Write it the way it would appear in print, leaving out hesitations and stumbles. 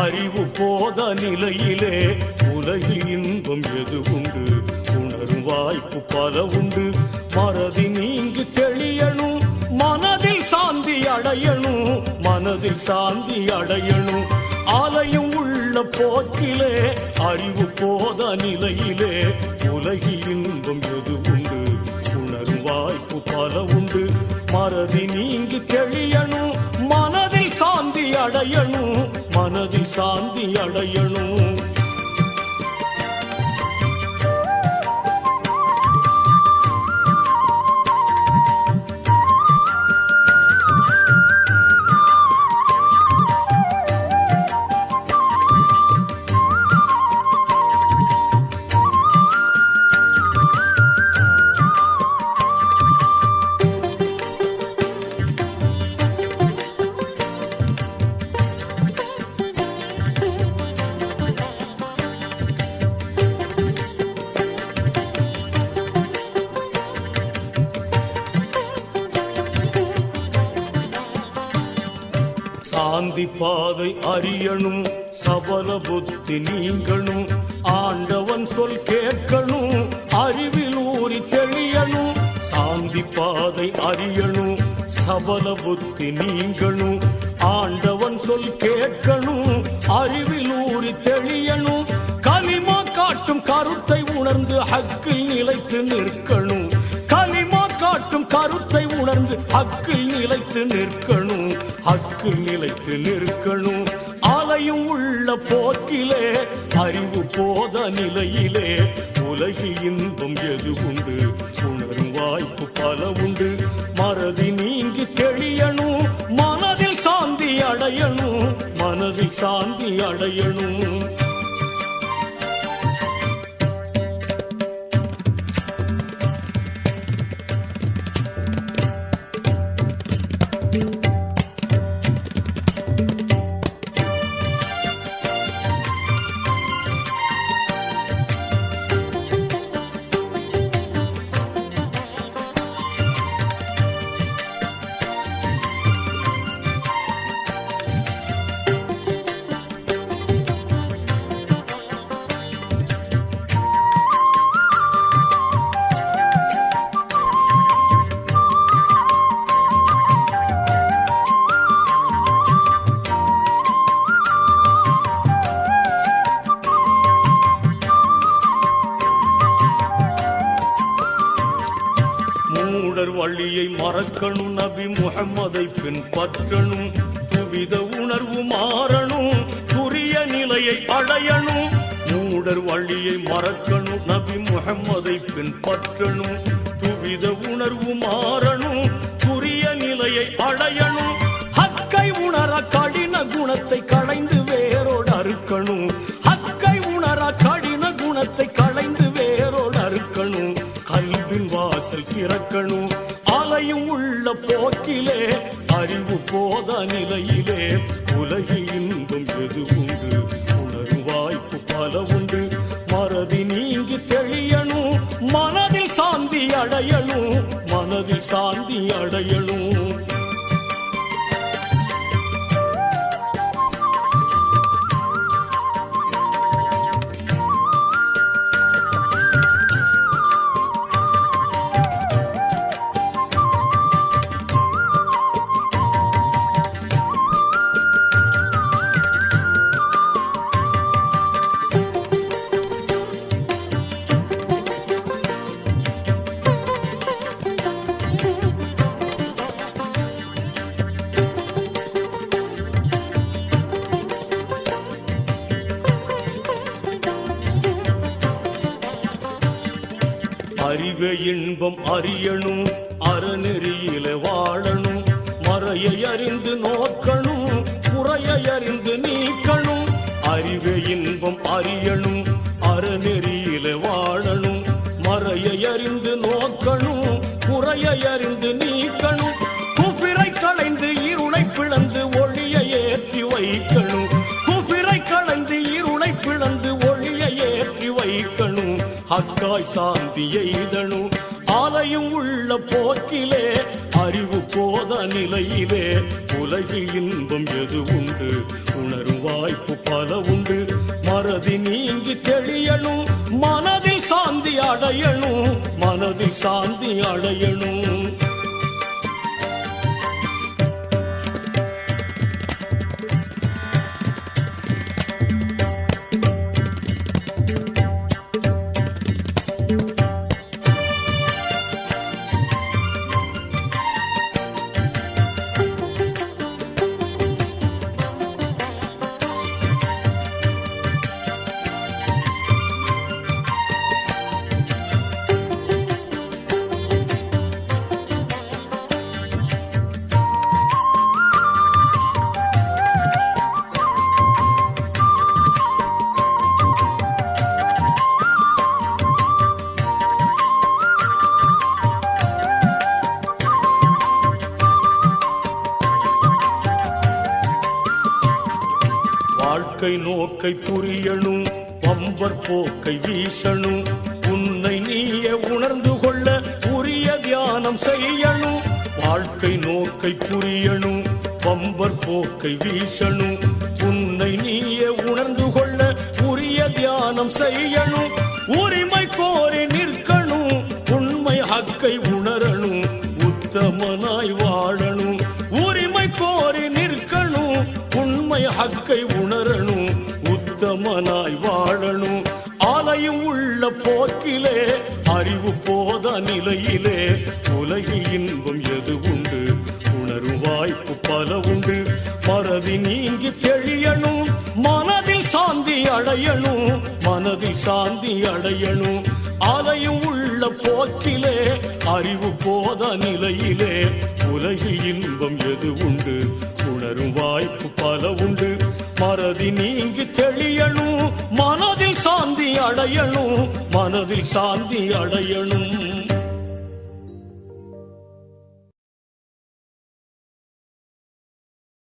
அறிவு போத நிலையிலே உலகில் இன்பம் எது உண்டு? உணரும் வாய்ப்பு பல உண்டு. மறதி நீங்கி தெளியணும், மனதில் சாந்தி அடையணும், மனதில் சாந்தி அடையணும். ஆலயம் உள்ள போக்கிலே அறிவு போத நிலையிலே உலகில் இன்பம் எது உண்டு? உணரும் வாய்ப்பு பல உண்டு. மறதி நீங்கி தெளியணும், மனதில் சாந்தி அடையணும், மனதில் சாந்தி அடையணும். சாந்தி பாதை அறியணும், சபல புத்தி நீங்கணும், ஆண்டவன் சொல் கேட்கணும், அறிவில் ஊறி தெளியணும். சாந்தி பாதை அறியணும், சபல புத்தி நீங்கணும், ஆண்டவன் சொல் கேட்கணும், அறிவில் ஊறி தெளியணும். கலிமா காட்டும் கருத்தை உணர்ந்து ஹக்கில் நிலைத்து நிற்கணும். கலிமா காட்டும் கருத்தை உணர்ந்து ஹக்கில் நிலைத்து நிற்கணும், ஹக்கில் நிலைத்து நிற்கணும். ஆலயம் உள்ள போக்கிலே அறிவு போத நிலையிலே உலகில் இன்பம் எது உண்டு? உணரும் வாய்ப்பு பல உண்டு. மறதி நீங்கி தெளியணும், மனதில் சாந்தி அடையணும், மனதில் சாந்தி அடையணும். வழியை மறக்கணும், நபி முஹம்மதை பின்பற்றணும், துவித உணர்வு மாறணும், துரிய நிலையை அடையணும். மூடர் வழியை மறக்கணும், நபி முஹம்மதை பின்பற்றணும், துவித உணர்வு மாறணும், துரிய நிலையை அடையணும். ஹக்கை உணர கடின குணத்தை களைந்து வேரோடு அறுக்கணும். ஹக்கை உணர கடின குணத்தை களைந்து வேரோடு அறுக்கணும். கல்வின் வாசல் திறக்கணும். ஆலயம் உள்ள போக்கிலே அறிவு போத நிலையிலே உலகில் இன்பம் எது உண்டு? உணரும் வாய்ப்பு பல உண்டு. மறதி நீங்கி தெளியணும், மனதில் சாந்தி அடையணும், மனதில் சாந்தி அடையணும். அறிவே இன்பம் அறியணும், அறநெறியில வாழணும், மறையை அறிந்து நோக்கணும், குறையை அறிந்து நீக்கணும். அறிவே இன்பம் அறியணும், அறநெறியில வாழணும், மறையை அறிந்து நோக்கணும், குறையை அறிந்து நீக்கணும். குஃபிரை களைந்து இருளை பிளந்து ஒளியை ஏற்றி வைக்கணும். குஃபிரை களைந்து இருளை பிளந்து ஒளியை ஏற்றி வைக்கணும். ஹக்காய் சாந்தி எய்தணும். ஆலயம் உள்ள போக்கிலே அறிவு போத நிலையிலே உலகில் இன்பம் எது உண்டு? உணரும் வாய்ப்பு பல உண்டு. மறதி நீங்கி தெளியணும், மனதில் சாந்தி அடையணும், மனதில் சாந்தி அடையணும். வாழ்க்கை நோக்கை புரியணும், பம்பர் போக்கை வீசணும், உன்னை நீயே உணர்ந்து கொள்ள உரிய தியானம் செய்யணும். வாழ்க்கை நோக்கை புரியணும், பம்பர் போக்கை வீசணும், உன்னை நீயே உணர்ந்து கொள்ள உரிய தியானம் செய்யணும். உரிமை கோரி நிற்கணும், உண்மை ஹக்கை உணரணும், உத்தமனாய் வாழணும். உரிமை கோரி நிற்கணும், உண்மை ஹக்கை உணரணும், உத்தமனாய் வாழணும். ஆலயம் உள்ள போக்கிலே, அறிவு போத நிலையிலே, உலகில் இன்பம் எது உண்டு, உணரும் வாய்ப்பு பல உண்டு. மறதி நீங்கி தெளியணும், மனதில் சாந்தி அடையணும், மனதில் சாந்தி அடையணும். ஆலயம் உள்ள போக்கிலே, அறிவு போத நிலையிலே, உலகில் இன்பம் எது உண்டு, உணரும் வாய்ப்பு பல உண்டு. மறதி நீங்கி தெளியணும், மனதில் சாந்தி அடையணும், மனதில் சாந்தி அடையணும்.